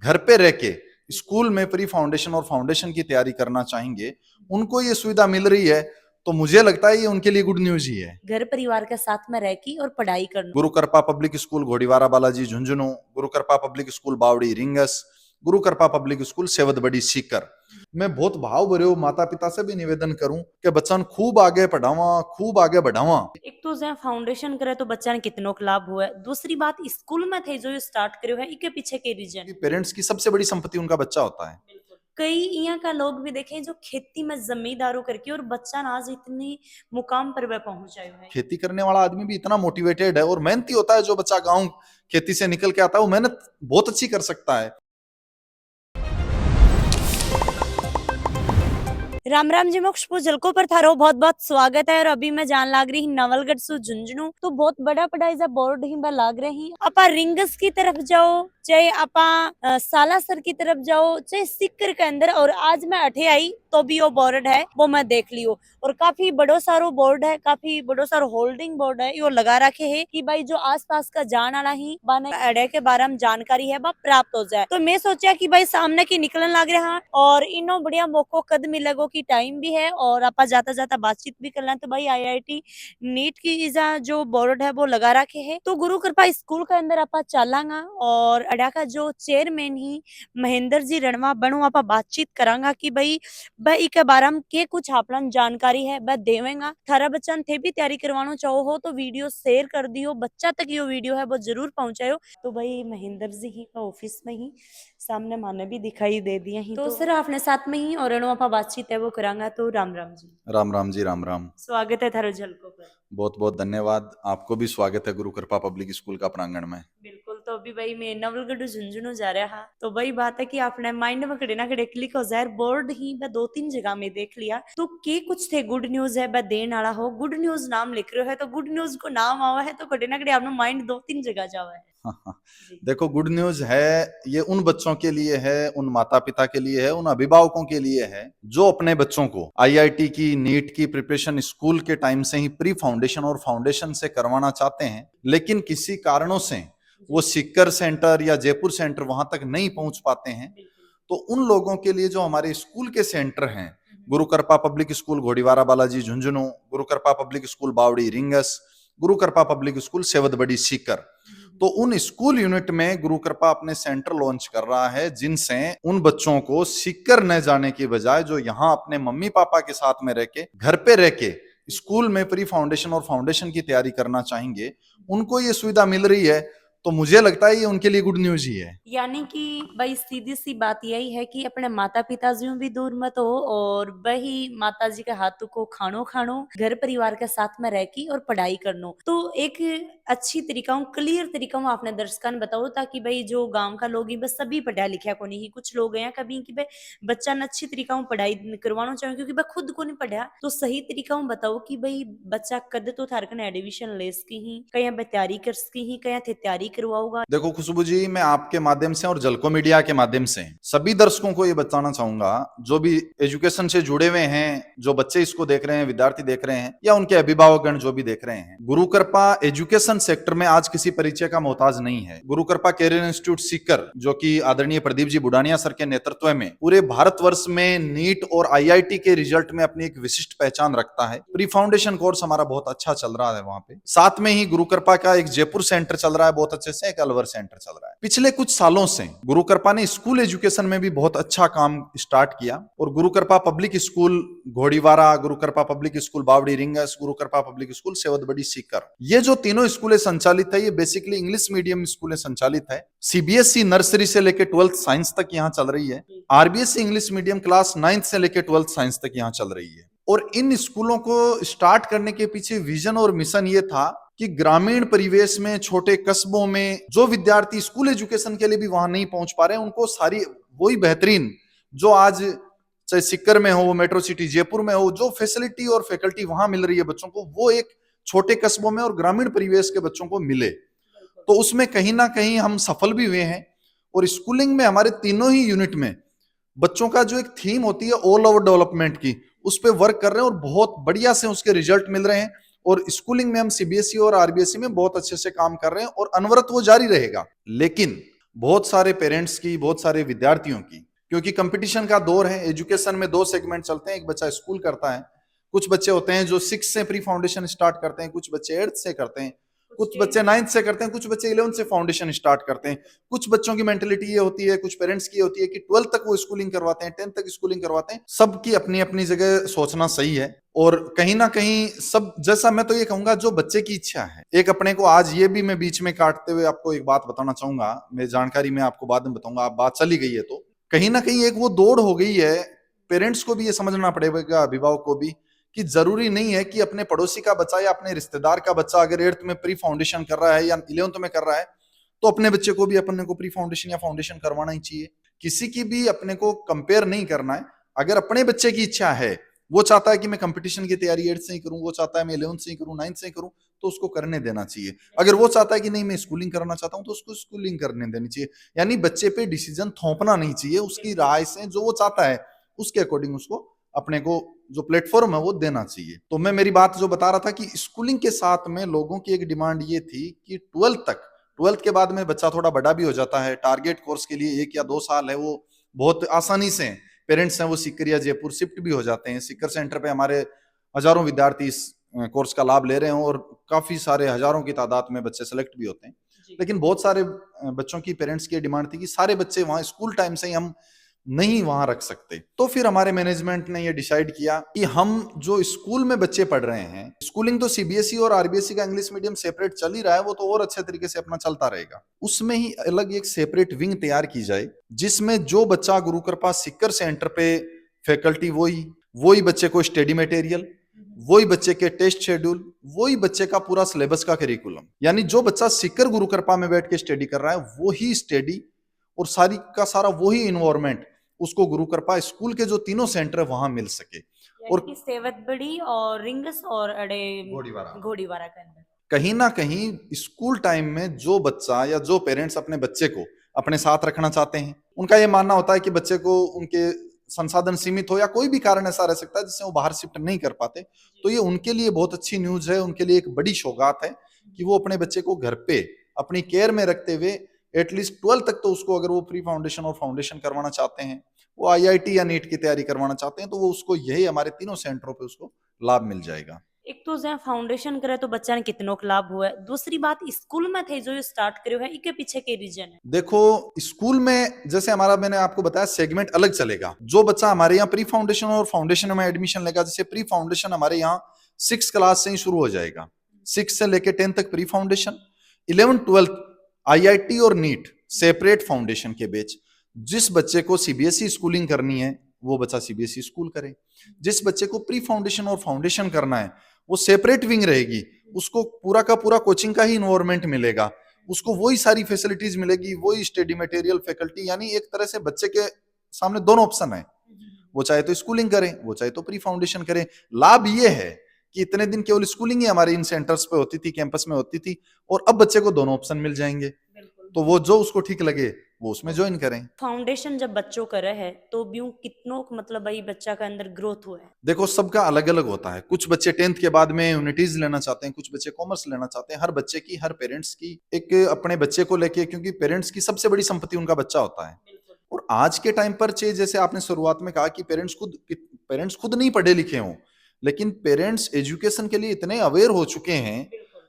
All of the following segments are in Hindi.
घर पे रह के स्कूल में प्री फाउंडेशन और फाउंडेशन की तैयारी करना चाहेंगे, उनको ये सुविधा मिल रही है, तो मुझे लगता है ये उनके लिए गुड न्यूज ही है। घर परिवार के साथ में रह की और पढ़ाई करना। गुरु कृपा पब्लिक स्कूल घोड़ीवारा बालाजी झुंझुनू, गुरु कृपा पब्लिक स्कूल बावड़ी रिंगस, गुरु कृपा पब्लिक स्कूल सेवद बड़ी सीकर। मैं बहुत भाव भरे माता पिता से भी निवेदन करूं कि बच्चा खूब आगे पढ़ावा, खूब आगे बढ़ावा। एक तो जहाँ फाउंडेशन करे तो बच्चा ने कितनों लाभ हुआ है, दूसरी बात स्कूल में थे जो ये स्टार्ट करो है, इसके पीछे के रीजन पेरेंट्स की सबसे बड़ी संपत्ति उनका बच्चा होता है। कई यहाँ का लोग भी देखे जो खेती में जमींदारों करके और बच्चा ना आज इतनी मुकाम पर वह पहुंचाए है। खेती करने वाला आदमी भी इतना मोटिवेटेड है और मेहनती होता है। जो बच्चा गांव खेती से निकल के आता है वो मेहनत बहुत अच्छी कर सकता है। राम राम जी मोक्ष जलको पर थारो बहुत बहुत स्वागत है। और अभी मैं जान लाग रही नवलगढ़ से झुंझुनू तो बहुत बड़ा पढ़ाई जा बोर्ड ही लाग रही। आपा रिंगस की तरफ जाओ, चाहे आपा सालासर की तरफ जाओ, चाहे सिक्कर के अंदर, और आज मैं अठे आई तो भी वो बोर्ड है वो मैं देख लियो। और काफी बड़ो सारो बोर्ड है, काफी बड़ो सारो होल्डिंग बोर्ड है, यो लगा रखे है कि भाई जो आसपास का जान वाला ही बाने अड़े के बारे में जानकारी है वह प्राप्त हो जाए। तो मैं सोचा कि भाई सामने की निकलन लग रहा और इनो बढ़िया मौको कद मिलेगो की टाइम भी है और आपा जाता जाता बातचीत भी कर लें। तो भाई आईआईटी नीट की जो बोर्ड है वो लगा रखे है। तो गुरु कृपा स्कूल के अंदर आपा चलांगा और अड़ा का जो चेयरमैन ही महेंद्र जी रणवा बनू आपा बातचीत करांगा कि भाई भाई के बारे में के कुछ आपन जानकारी है वह देवेंगा। थारा बच्चा थे भी तैयारी करवानो चाहो हो तो वीडियो शेयर कर दियो, बच्चा तक ये वीडियो है वो जरूर पहुंचायो। तो भाई महेंद्र जी ही ऑफिस में ही सामने माने भी दिखाई दे दिए ही। तो सर आपने साथ में ही और आपा बातचीत है वो करांगा। तो राम राम जी। राम राम जी, राम राम। स्वागत है थारो झलको पर। बहुत बहुत धन्यवाद। आपको भी स्वागत है गुरु कृपा पब्लिक स्कूल का प्रांगण में। बिल्कुल। तो अभी भाई मैं नवलगढ़ झुंझुनू जा रहा तो वही बात है कि आपने माइंड में खड़े ना खड़े क्लिक हो जाए। बोर्ड ही मैं 2-3 जगह में देख लिया तो के कुछ थे गुड न्यूज है वह देन आला हो, गुड न्यूज नाम लिख रहे हो है तो गुड न्यूज को नाम आवा है तो खड़े ना खड़े आपने माइंड 2-3 जगह जावा है। हाँ। देखो, गुड न्यूज है ये उन बच्चों के लिए है, उन माता पिता के लिए है, उन अभिभावकों के लिए है जो अपने बच्चों को आईआईटी की नीट की प्रिपरेशन स्कूल के टाइम से ही प्री फाउंडेशन और फाउंडेशन से करवाना चाहते हैं, लेकिन किसी कारणों से वो सीकर सेंटर या जयपुर सेंटर वहां तक नहीं पहुंच पाते हैं। तो उन लोगों के लिए जो हमारे स्कूल के सेंटर हैं, गुरु कृपा पब्लिक स्कूल घोड़ीवारा बालाजी झुंझुनू, गुरु कृपा पब्लिक स्कूल बावड़ी रिंगस, गुरु कृपा पब्लिक स्कूल सेवद बड़ी सीकर, तो उन स्कूल यूनिट में गुरु कृपा अपने सेंटर लॉन्च कर रहा है, जिनसे उन बच्चों को सीकर न जाने की बजाय जो यहाँ अपने मम्मी पापा के साथ में रह के घर पे रह के स्कूल में प्री फाउंडेशन और फाउंडेशन की तैयारी करना चाहेंगे, उनको ये सुविधा मिल रही है। तो मुझे लगता है ये उनके लिए गुड न्यूज ही है। यानी कि भाई सीधी सी बात यही है कि अपने माता पिता जी भी दूर मत हो और वही माता जी के हाथों को खानो खानो, घर परिवार के साथ में रह की और पढ़ाई करनो। तो एक अच्छी तरीका क्लियर तरीका आपने दर्शकों ने बताओ ताकि भाई जो गांव का लोग ही बस सभी पढ़ा लिखा को नहीं, कुछ लोग हैं कभी कि भाई बच्चा ने अच्छी तरीका पढ़ाई करवाना चाहिए क्योंकि भाई खुद को नहीं पढ़ा। तो सही तरीका बताओ कि भाई बच्चा कद तो थार कने एडमिशन ले सकी ही, कहीं तैयारी कर सकी ही, कहीं तैयारी करवाओगा। देखो खुशबू जी, मैं आपके माध्यम से और जलको मीडिया के माध्यम से सभी दर्शकों को ये बताना चाहूंगा जो भी एजुकेशन से जुड़े हुए हैं, जो बच्चे इसको देख रहे हैं, विद्यार्थी देख रहे हैं या उनके अभिभावकगण जो भी देख रहे हैं, गुरु कृपा एजुकेशन सेक्टर में आज किसी परिचय का मोहताज नहीं है। गुरु कृपा कैरियर इंस्टीट्यूट सीकर, जो कि आदरणीय प्रदीप जी बुडानिया सर के नेतृत्व में पूरे भारतवर्ष में नीट और आईआईटी के रिजल्ट में अपनी एक विशिष्ट पहचान रखता है। प्री फाउंडेशन कोर्स हमारा बहुत अच्छा चल रहा है वहां पे। साथ में ही गुरु कृपा का एक जयपुर सेंटर चल रहा है बहुत अच्छे से, एक अलवर सेंटर चल रहा है। पिछले कुछ सालों से गुरु कृपा ने स्कूल एजुकेशन में भी बहुत अच्छा काम स्टार्ट किया और गुरु कृपा पब्लिक स्कूल घोड़ीवारा, गुरु कृपा पब्लिक स्कूल बावड़ी रिंगस, गुरु कृपा पब्लिक स्कूल सेवद बड़ी सीकर, ये जो तीनों स्कूलें संचालित है ये बेसिकली इंग्लिश मीडियम स्कूलें संचालित है। सीबीएसई नर्सरी से लेकर 12th साइंस तक यहाँ चल रही है। RBSE English medium class 9th से लेकर 12th साइंस तक यहाँ चल रही है। और इन स्कूलों को स्टार्ट करने के पीछे विजन और मिशन ये था कि ग्रामीण परिवेश में, छोटे कस्बों में जो विद्यार्थी स्कूल एजुकेशन के लिए भी वहां नहीं पहुंच पा रहे हैं, उनको सारी वही बेहतरीन जो आज चाहे सिक्कर में हो, मेट्रो सिटी जयपुर में हो, जो फैसिलिटी और फैकल्टी वहां मिल रही है बच्चों को, वो एक छोटे कस्बों में और ग्रामीण परिवेश के बच्चों को मिले। तो उसमें कहीं ना कहीं हम सफल भी हुए हैं। और स्कूलिंग में हमारे तीनों ही यूनिट में बच्चों का जो एक थीम होती है ऑल ओवर डेवलपमेंट की, उस पर वर्क कर रहे हैं और बहुत बढ़िया से उसके रिजल्ट मिल रहे हैं। और स्कूलिंग में हम सीबीएसई और आरबीएसई में बहुत अच्छे से काम कर रहे हैं और अनवरत वो जारी रहेगा। लेकिन बहुत सारे पेरेंट्स की, बहुत सारे विद्यार्थियों की, क्योंकि कंपटीशन का दौर है। एजुकेशन में दो सेगमेंट चलते हैं, एक बच्चा स्कूल करता है, कुछ बच्चे होते हैं जो 6 से प्री फाउंडेशन स्टार्ट करते हैं, कुछ बच्चे 8th से करते हैं, कुछ बच्चे 9th से करते हैं, कुछ बच्चे 11th से फाउंडेशन स्टार्ट करते हैं। कुछ बच्चों की मेंटेलिटी ये होती है, कुछ पेरेंट्स की होती है कि 12th तक वो स्कूलिंग करवाते हैं, 10th तक स्कूलिंग करवाते हैं। सबकी अपनी अपनी जगह सोचना सही है, और कहीं ना कहीं सब जैसा, मैं तो ये कहूंगा जो बच्चे की इच्छा है। एक अपने को आज ये भी मैं बीच में काटते हुए आपको एक बात बताना चाहूंगा, मैं जानकारी में आपको बाद में बताऊंगा, आप बात चली गई है तो कहीं ना कहीं एक वो दौड़ हो गई है। पेरेंट्स को भी ये समझना पड़ेगा, अभिभावक को भी, कि जरूरी नहीं है कि अपने पड़ोसी का बच्चा या अपने रिश्तेदार का बच्चा अगर 8th में प्री फाउंडेशन कर रहा है या 11th में कर रहा है तो अपने बच्चे को भी अपने को प्री फाउंडेशन या फाउंडेशन करवाना ही चाहिए। किसी की भी अपने को कंपेयर नहीं करना है। अगर अपने बच्चे की इच्छा है, वो चाहता है कि मैं कंपटीशन की तैयारी 8th से ही करूं, वो चाहता है मैं 11th से ही करूं, 9th से ही करूं, तो उसको करने देना चाहिए। अगर वो चाहता है कि नहीं मैं स्कूलिंग करना चाहता हूं, तो उसको स्कूलिंग करने देनी चाहिए। यानी बच्चे पे डिसीजन थोपना नहीं चाहिए, उसकी राय से जो वो चाहता है उसके अकॉर्डिंग उसको अपने को जो प्लेटफॉर्म है वो देना चाहिए। तो मैं मेरी बात जो बता रहा था कि स्कूलिंग के साथ में लोगों की एक डिमांड ये थी कि 12th के बाद में बच्चा थोड़ा बड़ा भी हो जाता है, टारगेट कोर्स के लिए 1 या 2 साल है, वो बहुत आसानी से पेरेंट्स हैं वो सीकर या जयपुर शिफ्ट भी हो जाते हैं। सीकर सेंटर पे हमारे हजारों विद्यार्थी इस कोर्स का लाभ ले रहे हैं, और काफी सारे हजारों की तादाद में बच्चे सेलेक्ट भी होते हैं। लेकिन बहुत सारे बच्चों की पेरेंट्स की डिमांड थी कि सारे बच्चे वहां स्कूल टाइम से ही हम नहीं वहां रख सकते। तो फिर हमारे मैनेजमेंट ने ये डिसाइड किया कि हम जो स्कूल में बच्चे पढ़ रहे हैं, स्कूलिंग तो सीबीएसई और आरबीएसई का इंग्लिश मीडियम सेपरेट चल ही रहा है, वो तो और अच्छे तरीके से अपना चलता रहेगा, उसमें ही अलग एक सेपरेट विंग तैयार की जाए, जिसमें जो बच्चा गुरु कृपा सीकर सेंटर पे फैकल्टी वही वही बच्चे को स्टडी मटेरियल, वही बच्चे के टेस्ट शेड्यूल, वही बच्चे का पूरा सिलेबस का करिकुलम, यानी जो बच्चा सीकर गुरु कृपा में बैठ के स्टडी कर रहा है वही स्टडी और सारी का सारा वही इन्वायरमेंट उसको गुरु कृपा स्कूल के जो तीनों सेंटर है वहां मिल सके। और सेवत बड़ी और रिंगस और अड़े घोड़ीवारा के अंदर कहीं ना कहीं स्कूल टाइम में जो बच्चा या जो पेरेंट्स अपने बच्चे को अपने साथ रखना चाहते हैं, उनका ये मानना होता है कि बच्चे को उनके संसाधन सीमित हो या कोई भी कारण ऐसा रह सकता है जिससे वो बाहर शिफ्ट नहीं कर पाते, तो ये उनके लिए बहुत अच्छी न्यूज है, उनके लिए एक बड़ी सौगात है कि वो अपने बच्चे को घर पे अपनी केयर में रखते हुए एटलीस्ट 12th तक तो उसको, अगर वो प्री फाउंडेशन और फाउंडेशन करवाना चाहते हैं, वो आईआईटी या नीट की तैयारी करवाना चाहते हैं, तो वो उसको यही हमारे तीनों सेंटरों पे उसको लाभ मिल जाएगा। एक तो जहाँ फाउंडेशन करे तो बच्चा ने कितनों का लाभ हुआ है, दूसरी बात स्कूल में थे जो ये स्टार्ट करे है, इसके पीछे के रीजन है। देखो स्कूल में जैसे हमारा, मैंने आपको बताया सेगमेंट अलग चलेगा। जो बच्चा हमारे यहाँ प्री फाउंडेशन और फाउंडेशन में एडमिशन लेगा, जैसे प्री फाउंडेशन हमारे यहाँ 6 क्लास से ही शुरू हो जाएगा, 6 से लेके 10 तक प्री फाउंडेशन, 11th-12th आईआईटी और नीट सेपरेट फाउंडेशन के बेच। जिस बच्चे को सीबीएसई स्कूलिंग करनी है वो बच्चा सीबीएसई स्कूल करे, जिस बच्चे को प्री फाउंडेशन और फाउंडेशन करना है वो सेपरेट विंग रहेगी, उसको पूरा का पूरा कोचिंग का ही इन्वायरमेंट मिलेगा, उसको वही सारी फैसिलिटीज मिलेगी, वही स्टडी मटेरियल, फैकल्टी, यानी एक तरह से बच्चे के सामने दोनों ऑप्शन है, वो चाहे तो स्कूलिंग करे, वो चाहे तो प्री फाउंडेशन करे। लाभ ये है कि इतने दिन केवल स्कूलिंग ही हमारे इन सेंटर्स पे होती थी, कैंपस में होती थी, और अब बच्चे को दोनों ऑप्शन मिल जाएंगे, तो वो जो उसको ठीक लगे वो उसमें ज्वाइन करें। फाउंडेशन जब बच्चों करे है तो ब्यू कितनों मतलब भाई बच्चा का अंदर ग्रोथ हुआ है। देखो सबका अलग अलग होता है, कुछ बच्चे 10th के बाद में यूनिटीज लेना चाहते हैं, कुछ बच्चे कॉमर्स लेना चाहते हैं। हर बच्चे की, हर पेरेंट्स की एक अपने बच्चे को लेके, क्योंकि पेरेंट्स की सबसे बड़ी संपत्ति उनका बच्चा होता है। और आज के टाइम पर चाहे जैसे आपने शुरुआत में कहा कि पेरेंट्स खुद नहीं पढ़े लिखे हों, लेकिन पेरेंट्स एजुकेशन के लिए इतने अवेयर हो चुके हैं,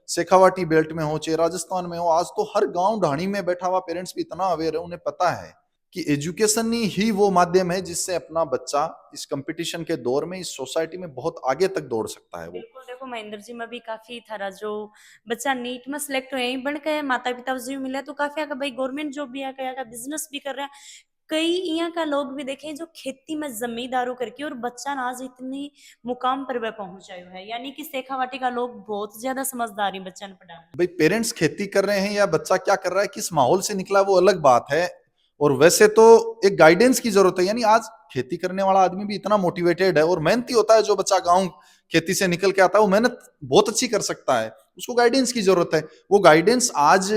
शेखावाटी बेल्ट में हो चाहे राजस्थान में हो, आज तो हर गांव ढाणी में बैठा हुआ पेरेंट्स भी इतना अवेयर है, उन्हें पता है कि एजुकेशन ही वो माध्यम है जिससे अपना बच्चा इस कंपटीशन के दौर में, इस सोसाइटी में बहुत आगे तक दौड़ सकता है। वो बिल्कुल, देखो महेंद्र जी में भी काफी थारा जो बच्चा नीट में सिलेक्ट हुए हैं बन के माता पिता जी मिले तो काफी आगे भाई गवर्नमेंट जॉब भी है, बिजनेस भी कर रहा है। कई यहाँ का लोग भी देखे जो खेती में जमींदारों करके और बच्चा ना आज इतनी मुकाम पर वह पहुंचायो है, यानी कि शेखावाटी का लोग बहुत ज्यादा समझदारी बच्चा ने पढ़ा। भाई पेरेंट्स खेती कर रहे हैं या बच्चा क्या कर रहा है, किस माहौल से निकला, वो अलग बात है। और वैसे तो एक गाइडेंस की जरूरत है, यानी आज खेती करने वाला आदमी भी इतना मोटिवेटेड है और मेहनती होता है, जो बच्चा गांव खेती से निकल के आता है वो मेहनत बहुत अच्छी कर सकता है, उसको गाइडेंस की जरूरत है। वो गाइडेंस आज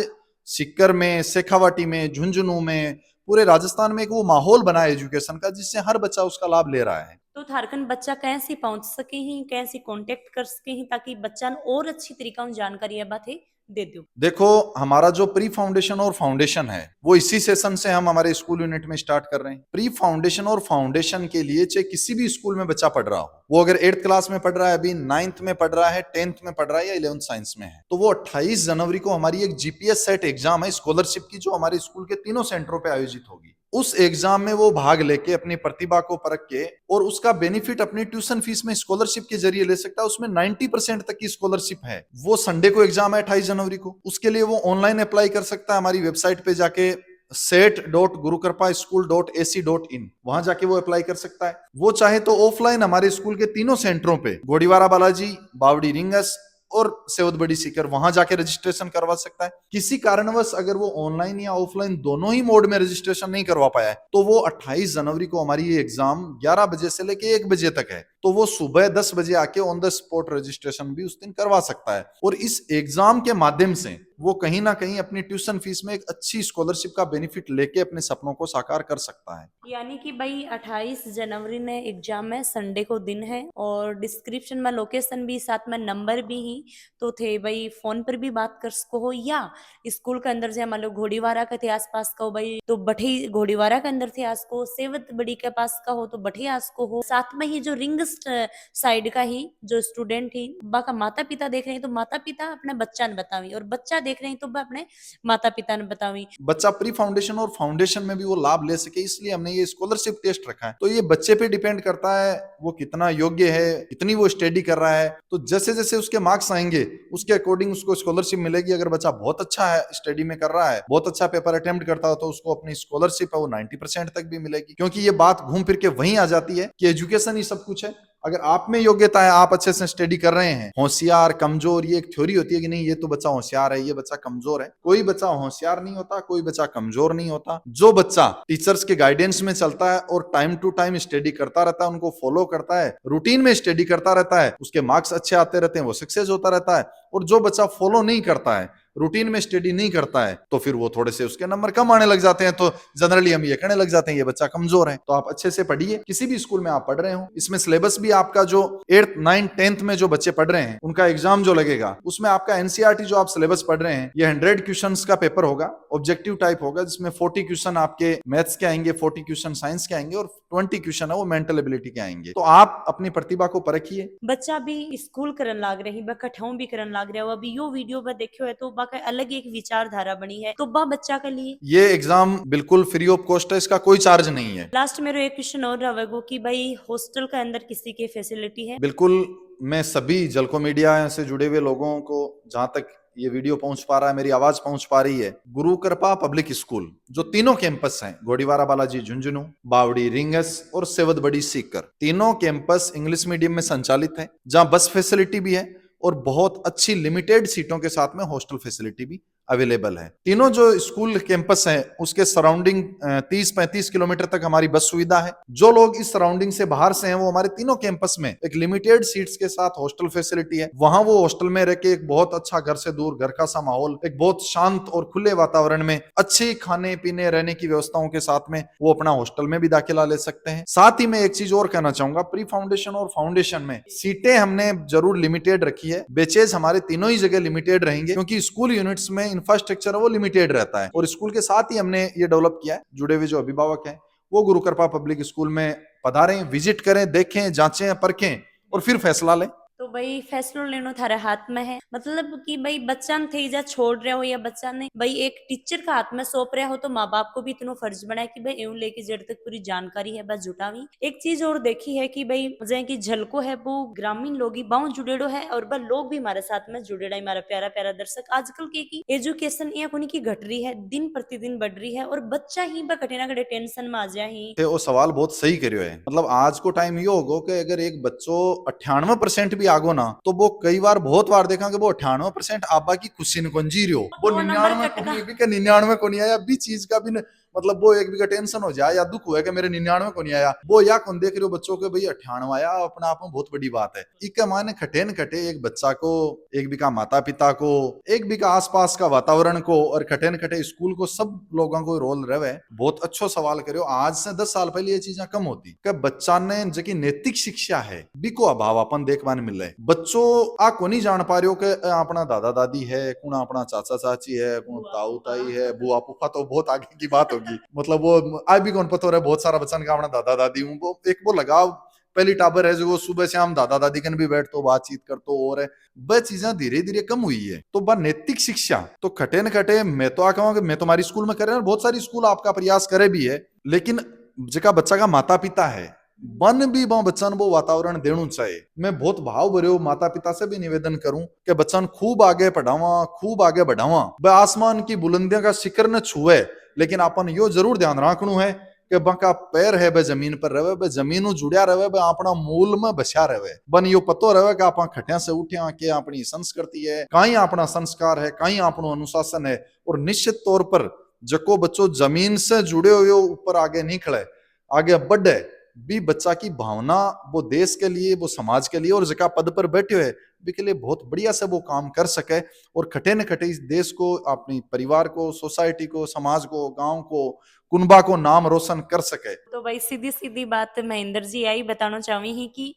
सीकर में, शेखावाटी में, झुंझुनू में, पूरे राजस्थान में एक वो माहौल बना है एजुकेशन का, जिससे हर बच्चा उसका लाभ ले रहा है। तो झारखंड बच्चा कैसे पहुंच सके ही, कैसे कांटेक्ट कर सके ही, ताकि बच्चा और अच्छी तरीका जानकारी है बात है दे दो। देखो, हमारा जो प्री फाउंडेशन और फाउंडेशन है वो इसी सेशन से हम हमारे स्कूल यूनिट में स्टार्ट कर रहे हैं। प्री फाउंडेशन और फाउंडेशन के लिए चाहे किसी भी स्कूल में बच्चा पढ़ रहा हो, वो अगर 8th क्लास में पढ़ रहा है, अभी 9th में पढ़ रहा है, 10th में पढ़ रहा है या 11th साइंस में है, तो वो 28 जनवरी को हमारी एक जीपीएस सेट एग्जाम है स्कॉलरशिप की, जो हमारे स्कूल के तीनों सेंटरों पे आयोजित होगी। उस एग्जाम में वो भाग लेके अपनी प्रतिभा को परख के और उसका बेनिफिट अपनी ट्यूशन फीस में स्कॉलरशिप के जरिए ले सकता है। उसमें 90% तक की स्कॉलरशिप है। वो संडे को एग्जाम है 28 जनवरी को, उसके लिए वो ऑनलाइन अप्लाई कर सकता है हमारी वेबसाइट पे जाके set.gurukrpaschool.ac.in, वहां जाके वो अप्लाई कर सकता है। वो चाहे तो ऑफलाइन हमारे स्कूल के तीनों सेंटरों पे, गोड़ीवारा बालाजी, बावड़ी रिंगस और सेवद बड़ी सीकर, वहां जाके रजिस्ट्रेशन करवा सकता है। किसी कारणवश अगर वो ऑनलाइन या ऑफलाइन दोनों ही मोड में रजिस्ट्रेशन नहीं करवा पाया है, तो वो 28 जनवरी को हमारी ये एग्जाम 11 बजे से लेके 1 बजे तक है, तो वो सुबह 10 बजे आके ऑन द स्पॉट रजिस्ट्रेशन भी उस दिन करवा सकता है। और इस एग्जाम के माध्यम से वो कहीं ना कहीं अपनी ट्यूशन फीस में एक अच्छी स्कॉलरशिप का बेनिफिट लेके अपने सपनों को साकार कर सकता है। यानी कि भाई 28 जनवरी ने एग्जाम है, संडे को दिन है, और डिस्क्रिप्शन में लोकेशन भी, साथ में नंबर भी ही तो थे भाई, फोन पर भी बात कर सको हो, या स्कूल के अंदर से मान लो घोड़ीवारा के थे आसपास का हो भाई तो बठी घोड़ीवारा के अंदर थे आस को, सेवत बड़ी के पास का हो तो बठी आस को हो। साथ में ही जो रिंग साइड का ही जो स्टूडेंट ही बाका माता पिता देख रहे हैं तो माता पिता अपने बच्चा ने बतावी, और बच्चा देख रहे हैं तो वह अपने माता पिता ने बतावी। बच्चा प्री फाउंडेशन और फाउंडेशन में भी वो लाभ ले सके, इसलिए हमने ये स्कॉलरशिप टेस्ट रखा है। तो ये बच्चे पे डिपेंड करता है वो कितना योग्य है, कितनी वो स्टडी कर रहा है। तो जैसे जैसे उसके मार्क्स आएंगे उसके अकॉर्डिंग उसको स्कॉलरशिप मिलेगी। अगर बच्चा बहुत अच्छा है, स्टडी में कर रहा है, बहुत अच्छा पेपर अटेम्प्ट करता है, तो उसको अपनी स्कॉलरशिप है वो 90% तक भी मिलेगी। क्योंकि ये बात घूम फिर के वहीं आ जाती है कि एजुकेशन ही सब कुछ है। अगर आप में योग्यता है, आप अच्छे से स्टडी कर रहे हैं, होशियार कमजोर, ये एक थ्योरी होती है कि नहीं ये तो बच्चा होशियार है, ये बच्चा कमजोर है। कोई बच्चा होशियार नहीं होता, कोई बच्चा कमजोर नहीं होता। जो बच्चा टीचर्स के गाइडेंस में चलता है और टाइम टू टाइम स्टडी करता रहता है, उनको फॉलो करता है, रूटीन में स्टडी करता रहता है, उसके मार्क्स अच्छे आते रहते हैं, वो सक्सेस होता रहता है। और जो बच्चा फॉलो नहीं करता है, रूटीन में स्टडी नहीं करता है, तो फिर वो थोड़े से उसके नंबर कम आने लग जाते हैं। तो जनरली हम ये कहने लग जाते हैं ये बच्चा कमजोर है। तो आप अच्छे से पढ़िए, किसी भी स्कूल में आप पढ़ रहे हो। इसमें सिलेबस भी आपका जो 8th 9th 10th में जो बच्चे पढ़ रहे हैं उनका एग्जाम जो लगेगा, उसमें आपका एनसीईआरटी जो आप सिलेबस पढ़ रहे हैं, ये 100 क्वेश्चंस का पेपर होगा, ऑब्जेक्टिव टाइप होगा, जिसमें 40 क्वेश्चन आपके मैथ्स के आएंगे, 40 क्वेश्चन साइंस के आएंगे और 20 क्वेश्चन है वो मेंटल एबिलिटी के आएंगे। तो आप अपनी प्रतिभा को परखिए। बच्चा भी स्कूल करन लाग रही, कठाऊ भी करन लाग रहा हो, अभी यो वीडियो पर देखियो है तो बाका अलग एक विचारधारा बनी है, तो बा बच्चा के लिए ये एग्जाम बिल्कुल फ्री ऑफ कॉस्ट है, इसका कोई चार्ज नहीं है। लास्ट मेरा एक क्वेश्चन और रहेगा कि भाई हॉस्टल के अंदर किसी की फैसिलिटी है? बिल्कुल, मैं सभी जलको मीडिया से जुड़े हुए लोगों को, जहां तक ये वीडियो पहुंच पा रहा है, मेरी आवाज पहुंच पा रही है, गुरु कृपा पब्लिक स्कूल जो तीनों कैंपस हैं, गोड़ीवारा बालाजी झुंझुनू, बावड़ी रिंगस और सेवद बड़ी सीकर, तीनों कैंपस इंग्लिश मीडियम में संचालित है, जहां बस फैसिलिटी भी है और बहुत अच्छी लिमिटेड सीटों के साथ में हॉस्टल फैसिलिटी भी अवेलेबल है। तीनों जो स्कूल कैंपस है उसके सराउंडिंग 30-35 किलोमीटर तक हमारी बस सुविधा है। जो लोग इस सराउंडिंग से बाहर से हैं वो हमारे तीनों कैंपस में एक लिमिटेड सीट्स के साथ हॉस्टल फैसिलिटी है। वहां वो हॉस्टल में रह के एक बहुत अच्छा, घर से दूर, घर का सा माहौल, एक बहुत शांत और खुले वातावरण में अच्छी खाने पीने रहने की व्यवस्थाओं के साथ में वो अपना हॉस्टल में भी दाखिला ले सकते हैं। साथ ही मैं एक चीज और कहना चाहूंगा, प्री फाउंडेशन और फाउंडेशन में सीटें हमने जरूर लिमिटेड रखी है। बेचेज हमारे तीनों ही जगह लिमिटेड रहेंगे, क्योंकि स्कूल यूनिट्स में इंफ्रास्ट्रक्चर है वो लिमिटेड रहता है। और स्कूल के साथ ही हमने ये डेवलप किया है, जुड़े हुए जो अभिभावक हैं वो गुरु कृपा पब्लिक स्कूल में पधारें, विजिट करें, देखें, जांचें, परखें और फिर फैसला लें। तो भाई फैसलो लेनो थारे हाथ में है, मतलब कि भाई बच्चा ने थे जा छोड़ रहे हो या बच्चा ने भाई एक टीचर का हाथ में सौंप रहा हो, तो माँ बाप को भी इतना फर्ज बना है कि भाई एवं लेके जड़ तक पूरी जानकारी है बस जुटावी। एक चीज और देखी है कि भाई जैसे कि झलको है वो ग्रामीण लोग ही बाहु जुड़ेड़ो है, और वह लोग भी हमारे साथ में जुड़ेड़ा है। हमारा प्यारा प्यारा दर्शक, आजकल के की एजुकेशन यहाँ कोनी की घट रही है, दिन प्रतिदिन बढ़ रही है, और बच्चा ही बा कटे ना कटे टेंशन में आ जाए ही। वो सवाल बहुत सही करियो है। मतलब आज को टाइम ये होगो कि अगर एक बच्चो 98% भी आगो ना, तो वो कई बार बहुत बार देखा कि वो 98% आबा की खुशी न जी रहो, वो 99 को नहीं भी, 99 को नहीं आया भी चीज का भी मतलब वो एक भी का टेंशन हो जाए या दुख हुआ कि मेरे 99 को नहीं आया, वो या कौन देख रहे हो बच्चों के भाई 98 आया, अपने आप में बहुत बड़ी बात है। इके माने खटे न खटे एक बच्चा को, एक भी का माता पिता को, एक भी का आसपास का वातावरण को और खटे न खटे स्कूल को, सब लोगों को रोल रहे। बहुत अच्छो सवाल करो। आज से 10 साल पहले ये चीजें कम होती कि बच्चा ने जो की नैतिक शिक्षा है बिको अभाव अपन देखने मिल रहे। बच्चों आ को नहीं जान पा रहे हो कि अपना दादा दादी है, कौन अपना चाचा चाची है, कौन ताऊ ताई है, बुआ फूफा तो बहुत आगे की बात होगी। मतलब वो आज भी कौन पता हो रहा है बहुत सारा बच्चन का अपना दादा दादी हूँ, वो एक वो लगाव पहली टाबर है जो वो सुबह शाम दादा दादी कन भी बैठतो बातचीत करतो, और वह चीजें धीरे धीरे कम हुई है। तो वह नैतिक शिक्षा तो खटे न खटे, मैं तो आ कहूँगा मैं तुम्हारी स्कूल में कर रहे हैं, बहुत सारी स्कूल आपका प्रयास करे भी है, लेकिन जिका बच्चा का माता पिता है बन भी वो बच्चन वो वातावरण देना चाहिए। मैं बहुत भाव भरे माता पिता से भी निवेदन करूं कि बच्चन खूब आगे पढ़ावा, खूब आगे बढ़ावा, वह आसमान की बुलंदियों का शिखर न छुए, लेकिन अपन यो जरूर ध्यान रखना है कि बका पैर है वह जमीन पर रहे, वह जमीन जुड़िया रहे, वह अपना मूल में बसा रहे। बन यो पतो रहे कि आप खटिया से उठिया के अपनी संस्कृति है, कहीं अपना संस्कार है, कहीं अपनो अनुशासन है। और निश्चित तौर पर जको बच्चों जमीन से जुड़े हुए ऊपर आगे निकले, आगे बढ़े, भी बच्चा की भावना वो देश के लिए, वो समाज के लिए, और जका पद पर बैठे हुए भी के लिए बहुत बढ़िया से वो काम कर सके, और खटे न खटे इस देश को, अपनी परिवार को, सोसाइटी को, समाज को, गांव को, कुनबा को नाम रोशन कर सके। तो भाई सीधी सीधी बात महेंद्र जी आई बताना चाहूँ ही कि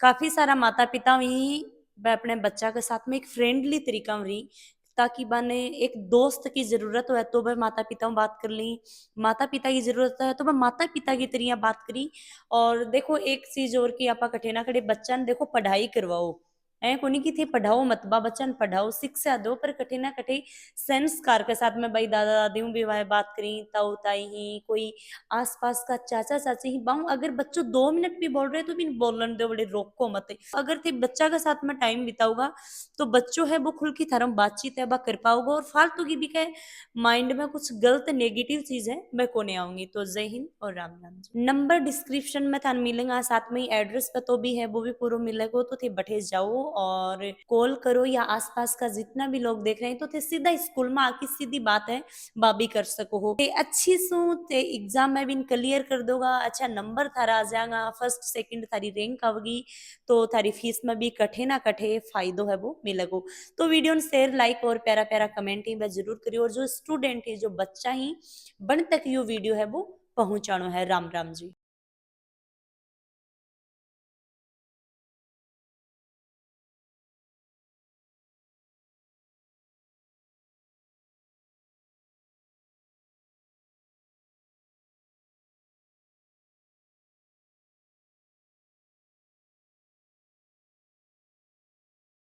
काफी सारा माता पिता भी वह अपने बच्चा के साथ में एक फ्रेंडली तरीका में रही, ताकि बने एक दोस्त की जरूरत हो तो वह माता पिता में बात कर ली, माता पिता की जरूरत है तो वह माता पिता की तरह बात करी। और देखो एक चीज और की आपा कठे ना कठे बच्चा ने देखो पढ़ाई करवाओ, ऐ कोनी की थी पढ़ाओ मत बा बच्चन पढ़ाओ शिक्षा दो, पर कठे ना कठे संस्कार के साथ में भाई दादा दादी भी वह बात करी, ताऊ ताई ही कोई आसपास का चाचा चाची ही बाऊ, अगर बच्चों 2 मिनट भी बोल रहे तो भी बोलन दो, बड़े रोको मत। अगर थे बच्चा के साथ में टाइम बिताओगा तो बच्चों है वो खुल की थरम बातचीत है वह कर पाओगे, और फालतू की भी कहे माइंड में कुछ गलत नेगेटिव चीज है मैं को नहीं आऊंगी। तो जय हिंद और राम राम जी। नंबर डिस्क्रिप्शन में था मिलेगा, साथ में ही एड्रेस पे तो भी है वो भी पूरा मिलेगा, तो थे बठे जाओ और कॉल करो, या आसपास का जितना भी लोग देख रहे हैं तो थे सीधा स्कूल में आके सीधी बात है बाबी कर सको हो। ते अच्छी सू ते एग्जाम में भी क्लियर कर दोगा, अच्छा नंबर थारा आ जाएगा, फर्स्ट सेकंड थारी रैंक आवेगी, तो थारी फीस में भी कठे ना कठे फायदो है वो मिलेगो। तो वीडियो ने शेयर लाइक और प्यारा प्यारा कमेंट ही वह जरूर करियो, और जो स्टूडेंट है जो बच्चा ही बन तक यो वीडियो है वो पहुंचानो है। राम राम जी।